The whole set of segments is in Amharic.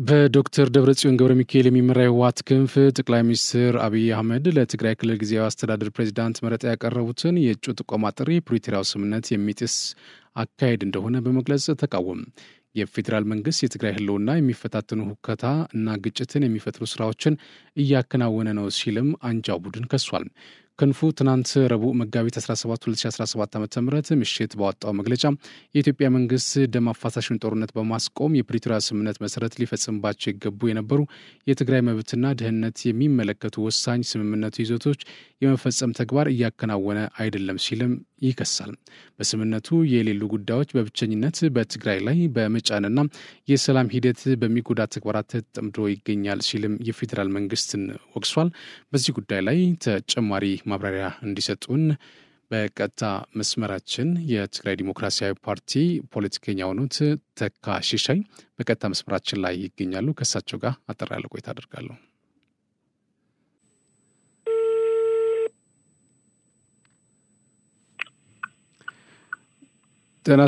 በዶክተር ደብረጽዮን ገብረሚካኤል የሚመራው ህወሓት ክንፍ ጠቅላይ ሚኒስትር አብይ አህመድ ለትግራይ ክልል ጊዜያዊ አስተዳደር ፕሬዝዳንት መረጣ ያቀረቡትን የእጩ ጥቆማ ጥሪ ፕሪቶሪያው ስምምነት የሚጥስ አካሄድ እንደሆነ በመግለጽ ተቃወሙ። የፌዴራል መንግስት የትግራይ ህልውና የሚፈታተኑ ሁከታ እና ግጭትን የሚፈጥሩ ስራዎችን እያከናወነ ነው ሲልም አንጃው ቡድን ከሷል። ክንፉ ትናንት ረቡዕ መጋቢት 17 2017 ዓ.ም ምሽት ባወጣው መግለጫ የኢትዮጵያ መንግስት ደም አፋሳሹን ጦርነት በማስቆም የፕሪቶሪያ ስምምነት መሰረት ሊፈጽምባቸው ይገቡ የነበሩ የትግራይ መብትና ደህንነት የሚመለከቱ ወሳኝ ስምምነቱ ይዘቶች የመፈጸም ተግባር እያከናወነ አይደለም ሲልም ይከሳል። በስምምነቱ የሌሉ ጉዳዮች በብቸኝነት በትግራይ ላይ በመጫንና የሰላም ሂደት በሚጎዳ ተግባራት ተጠምዶ ይገኛል ሲልም የፌዴራል መንግስትን ወቅሷል። በዚህ ጉዳይ ላይ ተጨማሪ ማብራሪያ እንዲሰጡን በቀጥታ መስመራችን የትግራይ ዲሞክራሲያዊ ፓርቲ ፖለቲከኛ የሆኑት ተካ ሽሻይ በቀጥታ መስመራችን ላይ ይገኛሉ። ከእሳቸው ጋር አጠር ያለ ቆይታ አደርጋለሁ። ጤና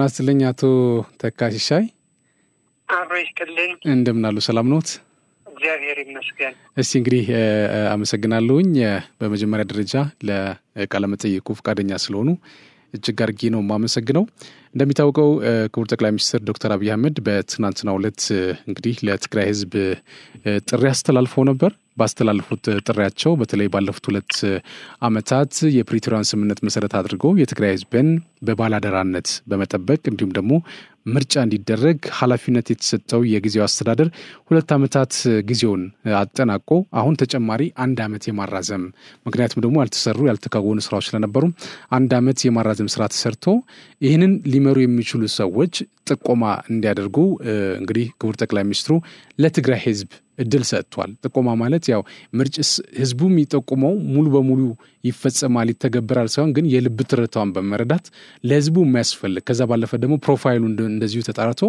ይስጥልኝ አቶ ተካ ሽሻይ። አብሮ ይስጥልኝ። እንደምን አሉ? ሰላም ኖት? እግዚአብሔር ይመስገን። እስቲ እንግዲህ አመሰግናለሁኝ። በመጀመሪያ ደረጃ ለቃለ መጠይቁ ፈቃደኛ ስለሆኑ እጅግ አድርጌ ነው የማመሰግነው። እንደሚታወቀው ክቡር ጠቅላይ ሚኒስትር ዶክተር አብይ አህመድ በትናንትናው ዕለት እንግዲህ ለትግራይ ህዝብ ጥሪ አስተላልፈው ነበር። ባስተላለፉት ጥሪያቸው በተለይ ባለፉት 2 ዓመታት የፕሪቶሪያን ስምምነት መሰረት አድርገው የትግራይ ህዝብን በባላደራነት በመጠበቅ እንዲሁም ደግሞ ምርጫ እንዲደረግ ኃላፊነት የተሰጠው የጊዜው አስተዳደር 2 ዓመታት ጊዜውን አጠናቆ አሁን ተጨማሪ 1 ዓመት የማራዘም ምክንያቱም ደግሞ ያልተከወኑ ስራዎች ስለነበሩ 1 ዓመት የማራዘም ስራ ተሰርቶ ይህንን ሊመሩ የሚችሉ ሰዎች ጥቆማ እንዲያደርጉ እንግዲህ ክቡር ጠቅላይ ሚኒስትሩ ለትግራይ ህዝብ እድል ሰጥቷል። ጥቆማ ማለት ያው ምርጭስ ህዝቡ የሚጠቁመው ሙሉ በሙሉ ይፈጸማል ይተገበራል ሳይሆን ግን የልብ ትርታውን በመረዳት ለህዝቡ የሚያስፈልግ ከዛ ባለፈ ደግሞ ፕሮፋይሉ እንደዚሁ ተጣርቶ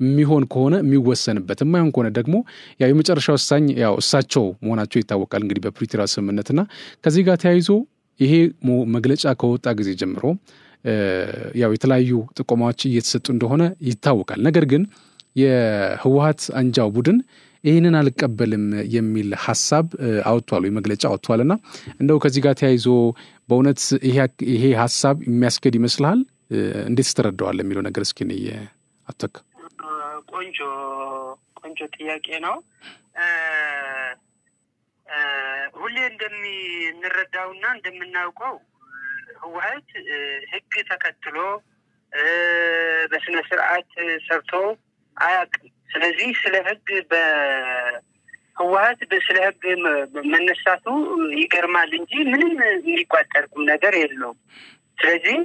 የሚሆን ከሆነ የሚወሰንበት የማይሆን ከሆነ ደግሞ ያው የመጨረሻው ወሳኝ ያው እሳቸው መሆናቸው ይታወቃል። እንግዲህ በፕሪቶሪያ ስምምነትና ከዚህ ጋር ተያይዞ ይሄ መግለጫ ከወጣ ጊዜ ጀምሮ ያው የተለያዩ ጥቆማዎች እየተሰጡ እንደሆነ ይታወቃል። ነገር ግን የህወሓት አንጃው ቡድን ይህንን አልቀበልም የሚል ሐሳብ አውጥቷል ወይ መግለጫ አውጥቷልና እንደው ከዚህ ጋር ተያይዞ በእውነት ይሄ ሐሳብ የሚያስገድ ይመስላል? እንዴት ተረዳዋል የሚለው ነገር እስኪ ነው አተክ። ቆንጆ ጥያቄ ነው። ሁሌ እንደምንረዳውና እንደምናውቀው ህወሓት ህግ ተከትሎ በስነ ስርዓት ሰርቶ አያውቅም። ስለዚህ ስለ ህግ በህወሓት ስለ ህግ መነሳቱ ይገርማል እንጂ ምንም የሚቋጠርኩም ነገር የለውም። ስለዚህ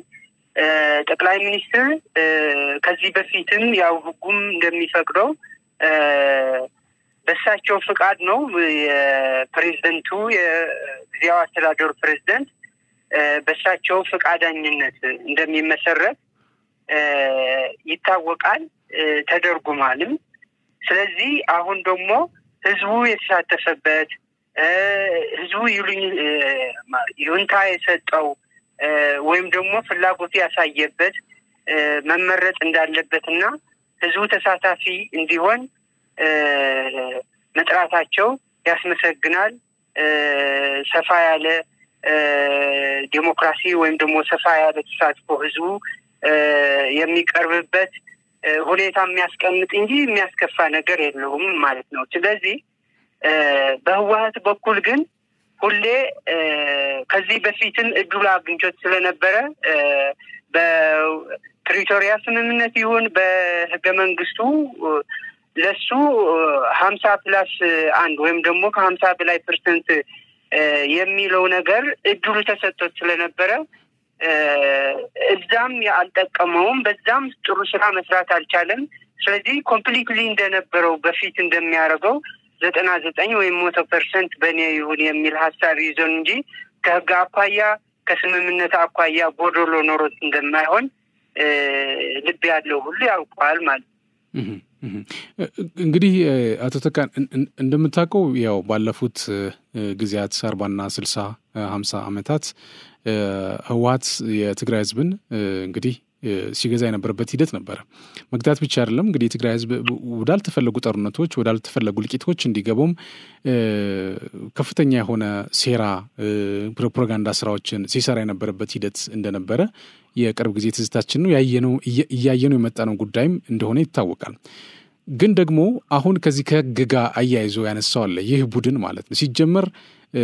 ጠቅላይ ሚኒስትር ከዚህ በፊትም ያው ህጉም እንደሚፈቅደው በሳቸው ፍቃድ ነው የፕሬዝዳንቱ የጊዜያዊ አስተዳደሩ ፕሬዝዳንት በሳቸው ፍቃደኝነት እንደሚመሰረት ይታወቃል፣ ተደርጉማልም። ስለዚህ አሁን ደግሞ ህዝቡ የተሳተፈበት ህዝቡ ይሁንታ የሰጠው ወይም ደግሞ ፍላጎት ያሳየበት መመረጥ እንዳለበትና ህዝቡ ተሳታፊ እንዲሆን መጥራታቸው ያስመሰግናል። ሰፋ ያለ ዲሞክራሲ ወይም ደግሞ ሰፋ ያለ ተሳትፎ ህዝቡ የሚቀርብበት ሁኔታ የሚያስቀምጥ እንጂ የሚያስከፋ ነገር የለውም ማለት ነው። ስለዚህ በህወሓት በኩል ግን ሁሌ ከዚህ በፊትም እድሉ አግኝቶት ስለነበረ በፕሪቶሪያ ስምምነት ይሁን በህገ መንግስቱ ለሱ 50+1 ወይም ደግሞ ከ50 በላይ ፐርሰንት የሚለው ነገር እድሉ ተሰጥቶት ስለነበረ እዛም ያልጠቀመውም በዛም ጥሩ ስራ መስራት አልቻለም። ስለዚህ ኮምፕሊትሊ እንደነበረው በፊት እንደሚያደርገው 99 ወይም 100% በእኔ ይሁን የሚል ሀሳብ ይዞን እንጂ ከህግ አኳያ ከስምምነት አኳያ ጎዶሎ ኖሮት እንደማይሆን ልብ ያለው ሁሉ ያውቀዋል ማለት ነው። እንግዲህ አቶ ተካ እንደምታውቀው ያው ባለፉት ጊዜያት 40 60 50 ዓመታት ህወሓት የትግራይ ህዝብን እንግዲህ ሲገዛ የነበረበት ሂደት ነበር። መግታት ብቻ አይደለም እንግዲህ የትግራይ ህዝብ ወዳልተፈለጉ ጦርነቶች ወዳልተፈለጉ ልቂቶች እንዲገቡም ከፍተኛ የሆነ ሴራ ፕሮፓጋንዳ ስራዎችን ሲሰራ የነበረበት ሂደት እንደነበረ የቅርብ ጊዜ ትዝታችን ነው። ያየነው የመጣነው ጉዳይም እንደሆነ ይታወቃል። ግን ደግሞ አሁን ከዚህ ከህግ ጋር አያይዞ ያነሳው አለ ይህ ቡድን ማለት ነው። ሲጀመር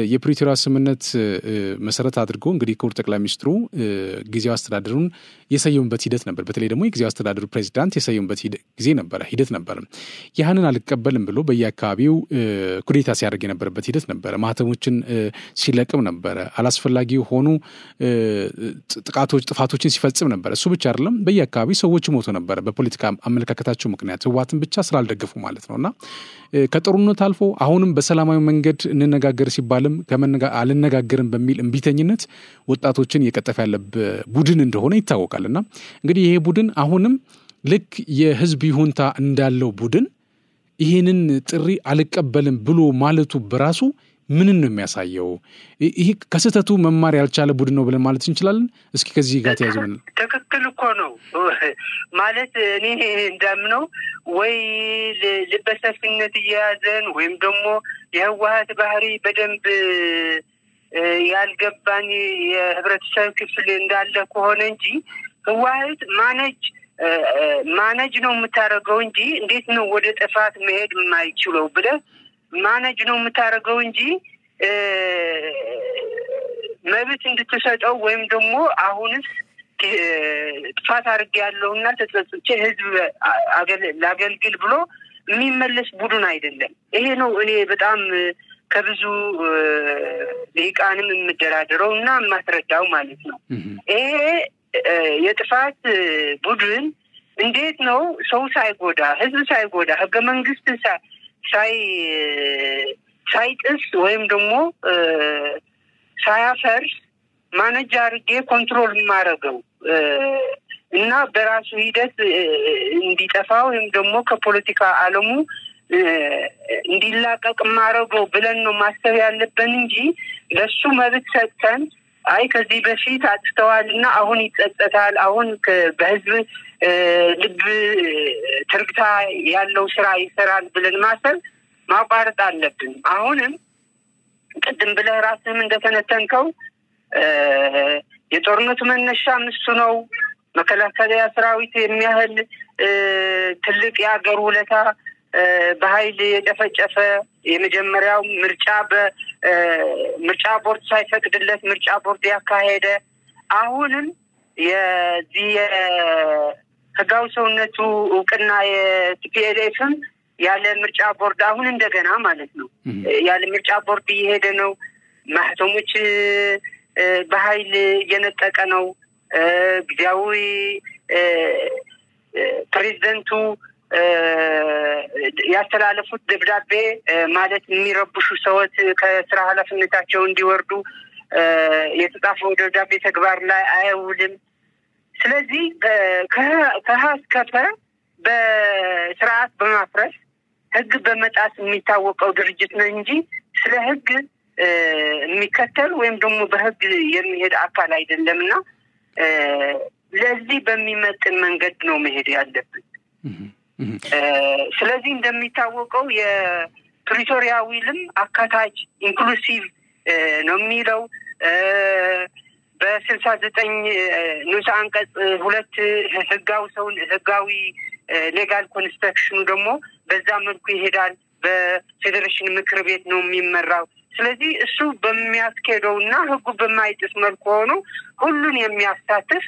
የፕሪቶሪያ ስምምነት መሰረት አድርጎ እንግዲህ ክቡር ጠቅላይ ሚኒስትሩ ጊዜያዊ አስተዳደሩን የሰየሙበት ሂደት ነበር። በተለይ ደግሞ የጊዜያዊ አስተዳደሩ ፕሬዚዳንት የሰየሙበት ሂደት ነበር። ያንን አልቀበልም ብሎ በየአካባቢው ኩዴታ ሲያደርግ የነበረበት ሂደት ነበረ። ማህተሞችን ሲለቅም ነበረ። አላስፈላጊ ሆኑ ጥፋቶችን ሲፈጽም ነበር። እሱ ብቻ አይደለም፣ በየአካባቢው ሰዎች ሞቶ ነበር በፖለቲካ አመለካከታቸው ምክንያት ህወሓትን ብቻ ስላልደገፉ ማለት ነውና ከጦርነት አልፎ አሁንም በሰላማዊ መንገድ እንነጋገር ሲባልም አልነጋገርም በሚል እምቢተኝነት ወጣቶችን እየቀጠፈ ያለበት ቡድን እንደሆነ ይታወቃልና እንግዲህ ይሄ ቡድን አሁንም ልክ የህዝብ ይሁንታ እንዳለው ቡድን ይሄንን ጥሪ አልቀበልም ብሎ ማለቱ በራሱ ምንን ነው የሚያሳየው? ይሄ ከስተቱ መማር ያልቻለ ቡድን ነው ብለን ማለት እንችላለን? እስኪ ከዚህ ጋር ተያይዘን ትክክል እኮ ነው ማለት እኔ እንደምነው ወይ ልበሰፊነት እየያዘን ወይም ደግሞ የህወሓት ባህሪ በደንብ ያልገባኝ የህብረተሰብ ክፍል እንዳለ ከሆነ እንጂ ህወሓት ማነጅ ነው የምታደርገው እንጂ እንዴት ነው ወደ ጥፋት መሄድ የማይችለው ብለህ ማነጅ ነው የምታደርገው እንጂ መብት እንድትሰጠው ወይም ደግሞ አሁንስ ጥፋት አድርጌያለሁና ተጸጽቼ ህዝብ ላገልግል ብሎ የሚመለስ ቡድን አይደለም። ይሄ ነው እኔ በጣም ከብዙ ሊቃንም የምደራደረው እና የማስረዳው ማለት ነው። ይሄ የጥፋት ቡድን እንዴት ነው ሰው ሳይጎዳ ህዝብ ሳይጎዳ ህገ መንግስት ሳይጥስ ወይም ደግሞ ሳያፈርስ ማነጅ አድርጌ ኮንትሮል የማደርገው እና በራሱ ሂደት እንዲጠፋ ወይም ደግሞ ከፖለቲካ ዓለሙ እንዲላቀቅ የማደርገው ብለን ነው ማሰብ ያለብን እንጂ ለሱ መብት ሰጥተን አይ ከዚህ በፊት አጥፍተዋልና አሁን ይጸጸታል፣ አሁን በህዝብ ልብ ትርክታ ያለው ስራ ይሰራል ብለን ማሰብ ማቋረጥ አለብን። አሁንም ቅድም ብለህ ራስህም እንደተነተንከው የጦርነቱ መነሻ እሱ ነው። መከላከያ ሰራዊት የሚያህል ትልቅ የአገር ውለታ በኃይል የጨፈጨፈ የመጀመሪያው ምርጫ ቦርድ ሳይፈቅድለት ምርጫ ቦርድ ያካሄደ አሁንም የዚህ ህጋዊ ሰውነቱ እውቅና የቲፒኤልኤፍም ያለ ምርጫ ቦርድ አሁን እንደገና ማለት ነው ያለ ምርጫ ቦርድ እየሄደ ነው። ማህተሞች በኃይል እየነጠቀ ነው። ጊዜያዊ ፕሬዝደንቱ ያስተላለፉት ደብዳቤ ማለት የሚረብሹ ሰዎች ከስራ ኃላፊነታቸው እንዲወርዱ የተጻፈው ደብዳቤ ተግባር ላይ አይውልም። ስለዚህ ከሀስከፈ በስርዓት በማፍረስ ህግ በመጣስ የሚታወቀው ድርጅት ነው እንጂ ስለ ህግ የሚከተል ወይም ደግሞ በህግ የሚሄድ አካል አይደለምና ለዚህ በሚመጥን መንገድ ነው መሄድ ያለብን። ስለዚህ እንደሚታወቀው የፕሪቶሪያ ዊልም አካታች ኢንክሉሲቭ ነው የሚለው በ69 ንዑስ አንቀጽ 2 ህጋዊ ሌጋል ኮንስትራክሽኑ ደግሞ በዛ መልኩ ይሄዳል። በፌዴሬሽን ምክር ቤት ነው የሚመራው። ስለዚህ እሱ በሚያስኬደውና ህጉ በማይጥስ መልኩ ሆኖ ሁሉን የሚያሳትፍ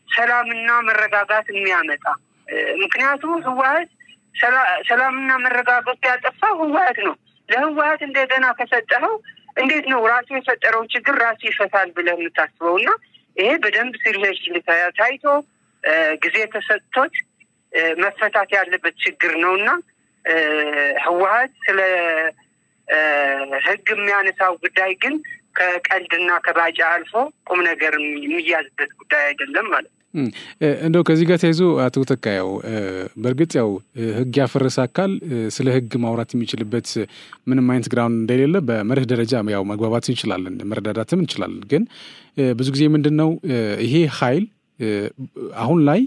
ሰላምና መረጋጋት የሚያመጣ ምክንያቱም ህወሓት ሰላምና መረጋጋት ያጠፋው ህወሓት ነው። ለህወሓት እንደገና ከሰጠኸው እንዴት ነው ራሱ የፈጠረው ችግር ራሱ ይፈታል ብለህ የምታስበውና ይሄ በደንብ ሲሪየስ ታይቶ ጊዜ ተሰጥቶት መፈታት ያለበት ችግር ነውና ህወሓት ስለ ህግ የሚያነሳው ጉዳይ ግን ከቀልድና ከባጫ አልፎ ቁም ነገር የሚያዝበት ጉዳይ አይደለም ማለት ነው። እንደው ከዚህ ጋር ተይዞ አቶ ተካያው በእርግጥ ያው ህግ ያፈረሰ አካል ስለ ህግ ማውራት የሚችልበት ምንም አይነት ግራውንድ እንደሌለ በመርህ ደረጃ ያው መግባባት እንችላለን፣ መረዳዳትም እንችላለን። ግን ብዙ ጊዜ ምንድነው ይሄ ኃይል አሁን ላይ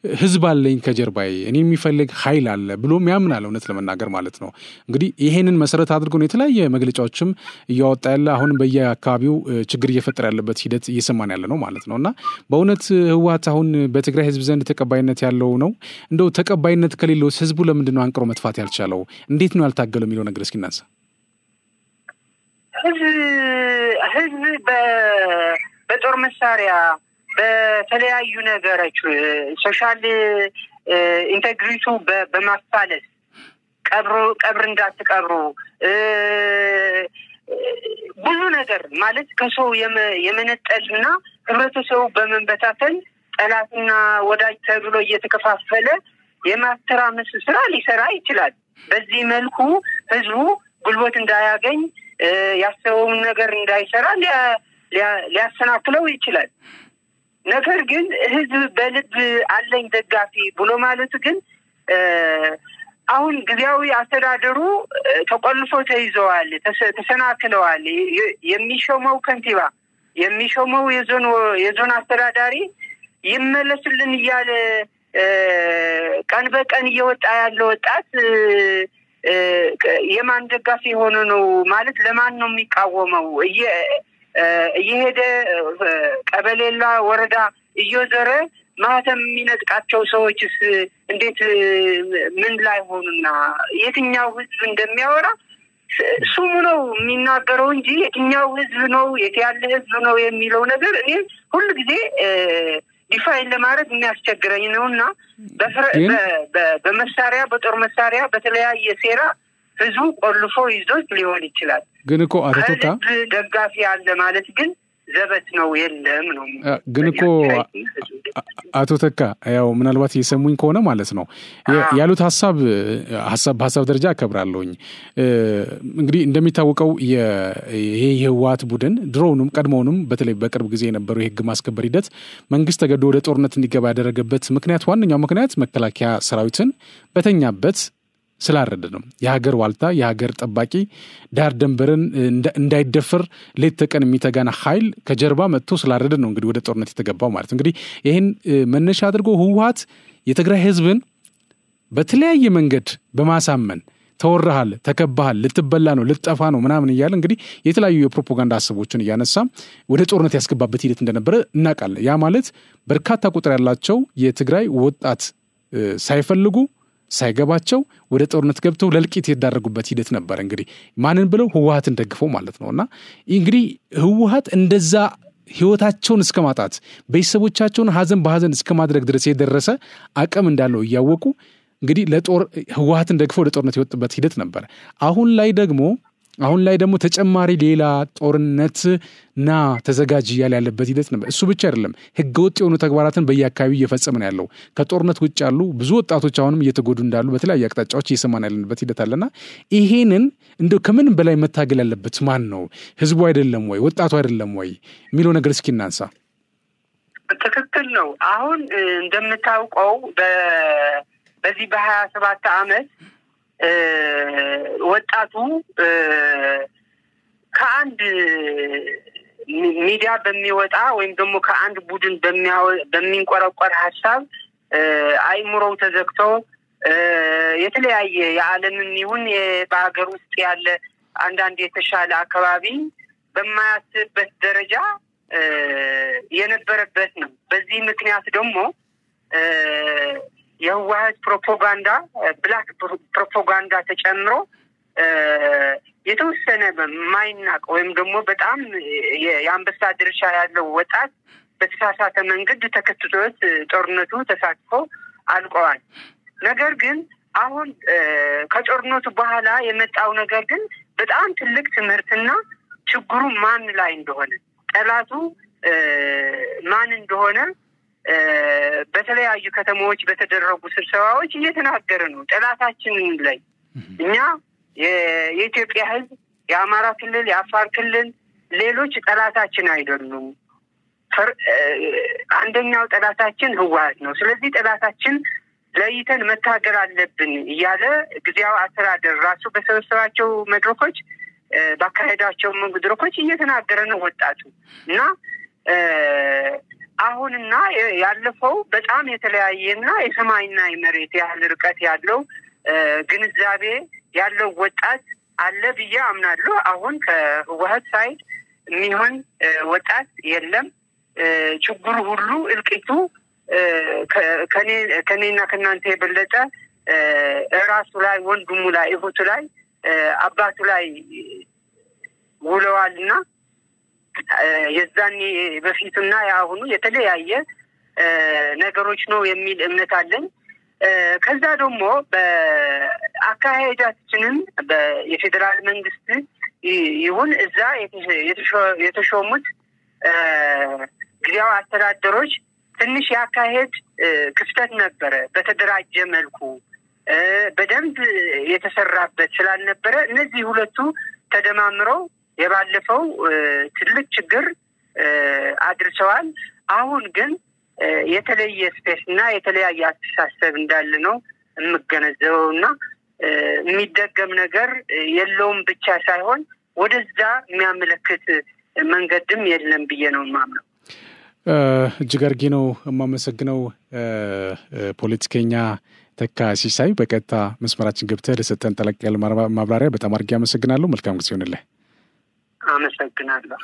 ህዝብ አለኝ ከጀርባዬ እኔ የሚፈልግ ኃይል አለ ብሎ የሚያምናል እውነት ለመናገር ማለት ነው። እንግዲህ ይሄንን መሰረት አድርጎ ነው የተለያየ መግለጫዎችም እያወጣ ያለ አሁን በየአካባቢው ችግር እየፈጠረ ያለበት ሂደት እየሰማን ያለ ነው ማለት ነውና በእውነት ህወሓት አሁን በትግራይ ህዝብ ዘንድ ተቀባይነት ያለው ነው። እንደው ተቀባይነት ከሌለው ህዝቡ ለምንድን ነው አንቅሮ መጥፋት ያልቻለው? እንዴት ነው ያልታገለው የሚለው ነገር እስኪ እናንሳ። ህዝብ በጦር መሳሪያ በተለያዩ ነገሮች ሶሻል ኢንቴግሪቱ በማፋለስ ቀብር እንዳትቀብሩ ብዙ ነገር ማለት ከሰው የመነጠልና ህብረተሰቡ በመንበታተን ጠላትና ወዳጅ ተብሎ እየተከፋፈለ የማስተራመስ ስራ ሊሰራ ይችላል። በዚህ መልኩ ህዝቡ ጉልበት እንዳያገኝ ያሰበውን ነገር እንዳይሰራ ሊያሰናክለው ይችላል። ነገር ግን ህዝብ በልብ አለኝ ደጋፊ ብሎ ማለት ግን አሁን ጊዜያዊ አስተዳደሩ ተቆልፎ ተይዘዋል፣ ተሰናክለዋል። የሚሾመው ከንቲባ የሚሾመው የዞን አስተዳዳሪ ይመለስልን እያለ ቀን በቀን እየወጣ ያለው ወጣት የማን ደጋፊ ሆኖ ነው ማለት ለማን ነው የሚቃወመው? እየሄደ ቀበሌላ ወረዳ እየዘረ ማህተም የሚነጥቃቸው ሰዎችስ እንዴት ምን ላይ ሆኑና የትኛው ህዝብ እንደሚያወራ ስሙ ነው የሚናገረው እንጂ የትኛው ህዝብ ነው የትያለ ህዝብ ነው የሚለው ነገር እኔ ሁሉ ጊዜ ዲፋይን ለማድረግ የሚያስቸግረኝ ነውና በመሳሪያ በጦር መሳሪያ በተለያየ ሴራ ህዝቡ ቆልፎ ይዞት ሊሆን ይችላል። ግን እኮ አተተካ ደጋፊ አለ ማለት ግን ዘበት ነው የለም ነው። ግን እኮ አቶ ተካ ያው ምናልባት እየሰሙኝ ከሆነ ማለት ነው ያሉት ሐሳብ በሐሳብ ደረጃ አከብራለሁኝ። እንግዲህ እንደሚታወቀው ይሄ የህወሓት ቡድን ድሮውንም ቀድሞውንም በተለይ በቅርብ ጊዜ የነበረው የህግ ማስከበር ሂደት መንግስት ተገዶ ወደ ጦርነት እንዲገባ ያደረገበት ምክንያት ዋነኛው ምክንያት መከላከያ ሰራዊትን በተኛበት ስላረደ ነው። የሀገር ዋልታ የሀገር ጠባቂ ዳር ደንበርን እንዳይደፈር ሌት ተቀን የሚተጋና ኃይል ከጀርባ መጥቶ ስላረደ ነው እንግዲህ ወደ ጦርነት የተገባው ማለት ነው። እንግዲህ ይሄን መነሻ አድርጎ ህወሓት የትግራይ ህዝብን በተለያየ መንገድ በማሳመን ተወራሃል፣ ተከባሃል፣ ልትበላ ነው፣ ልትጠፋ ነው ምናምን እያለ እንግዲህ የተለያዩ የፕሮፓጋንዳ ሐሳቦችን እያነሳ ወደ ጦርነት ያስገባበት ሂደት እንደነበረ እናውቃለን። ያ ማለት በርካታ ቁጥር ያላቸው የትግራይ ወጣት ሳይፈልጉ ሳይገባቸው ወደ ጦርነት ገብተው ለልቂት የተዳረጉበት ሂደት ነበር። እንግዲህ ማንን ብለው ህወሓትን ደግፈው ማለት ነውና እንግዲህ ህወሓት እንደዛ ህይወታቸውን እስከማጣት ቤተሰቦቻቸውን ሀዘን በሀዘን እስከማድረግ ድረስ የደረሰ አቅም እንዳለው እያወቁ እንግዲህ ህወሓትን ደግፈው ወደ ጦርነት የወጡበት ሂደት ነበር። አሁን ላይ ደግሞ ተጨማሪ ሌላ ጦርነት ተዘጋጅ ያለበት ሂደት ነበር። እሱ ብቻ አይደለም ህገወጥ የሆኑ ተግባራትን በየአካባቢው እየፈጸመ ነው ያለው። ከጦርነት ውጭ ያሉ ብዙ ወጣቶች አሁንም እየተጎዱ እንዳሉ በተለያየ አቅጣጫዎች እየሰማን ያለንበት ሂደት አለና ይሄንን እንደው ከምን በላይ መታገል ያለበት ማን ነው? ህዝቡ አይደለም ወይ ወጣቱ አይደለም ወይ የሚለው ነገር እስኪ እናንሳ። ትክክል ነው። አሁን እንደምታውቀው በዚህ በ27 ዓመት ወጣቱ ከአንድ ሚዲያ በሚወጣ ወይም ደግሞ ከአንድ ቡድን በሚንቆረቆር ሐሳብ አይምሮው ተዘግቶ የተለያየ የዓለምን ይሁን በአገር ውስጥ ያለ አንዳንድ የተሻለ አካባቢ በማያስበት ደረጃ የነበረበት ነው። በዚህ ምክንያት ደግሞ የህወሓት ፕሮፓጋንዳ ብላክ ፕሮፓጋንዳ ተጨምሮ የተወሰነ በማይናቅ ወይም ደግሞ በጣም የአንበሳ ድርሻ ያለው ወጣት በተሳሳተ መንገድ ተከትሎት ጦርነቱ ተሳትፎ አልቀዋል። ነገር ግን አሁን ከጦርነቱ በኋላ የመጣው ነገር ግን በጣም ትልቅ ትምህርትና ችግሩ ማን ላይ እንደሆነ ጠላቱ ማን እንደሆነ በተለያዩ ከተሞች በተደረጉ ስብሰባዎች እየተናገረ ነው። ጠላታችን ላይ እኛ የኢትዮጵያ ህዝብ፣ የአማራ ክልል፣ የአፋር ክልል ሌሎች ጠላታችን አይደሉም። አንደኛው ጠላታችን ህወሓት ነው። ስለዚህ ጠላታችን ለይተን መታገል አለብን እያለ ጊዜያዊ አስተዳደር ራሱ በሰበሰባቸው መድረኮች ባካሄዳቸው መድረኮች እየተናገረ ነው ወጣቱ እና አሁንና ያለፈው በጣም የተለያየና የሰማይና የመሬት ያህል ርቀት ያለው ግንዛቤ ያለው ወጣት አለ ብዬ አምናለሁ። አሁን ከህወሓት ሳይድ የሚሆን ወጣት የለም። ችግሩ ሁሉ እልቂቱ ከኔና ከናንተ የበለጠ ራሱ ላይ ወንድሙ ላይ እህቱ ላይ አባቱ ላይ ውለዋልና የዛኔ በፊቱና ያሁኑ የተለያየ ነገሮች ነው የሚል እምነት አለኝ። ከዛ ደግሞ በአካሄዳችንን የፌደራል መንግስት ይሁን እዛ የተሾሙት ጊዜያዊ አስተዳደሮች ትንሽ ያካሄድ ክፍተት ነበረ። በተደራጀ መልኩ በደንብ የተሰራበት ስላልነበረ እነዚህ ሁለቱ ተደማምረው የባለፈው ትልቅ ችግር አድርሰዋል። አሁን ግን የተለየ ስፔስ እና የተለያየ አስተሳሰብ እንዳለ ነው የምገነዘበውና የሚደገም ነገር የለውም ብቻ ሳይሆን ወደዛ የሚያመለክት መንገድም የለም ብዬ ነው የማምነው። እጅግ አድርጌ ነው የማመሰግነው። ፖለቲከኛ ተካ ሲሳይ በቀጥታ መስመራችን ገብተህ ለሰጠን ጠለቅ ያለ ማብራሪያ በጣም አድርጌ አመሰግናለሁ። መልካም ጊዜ ይሁንልህ። አመሰግናለሁ።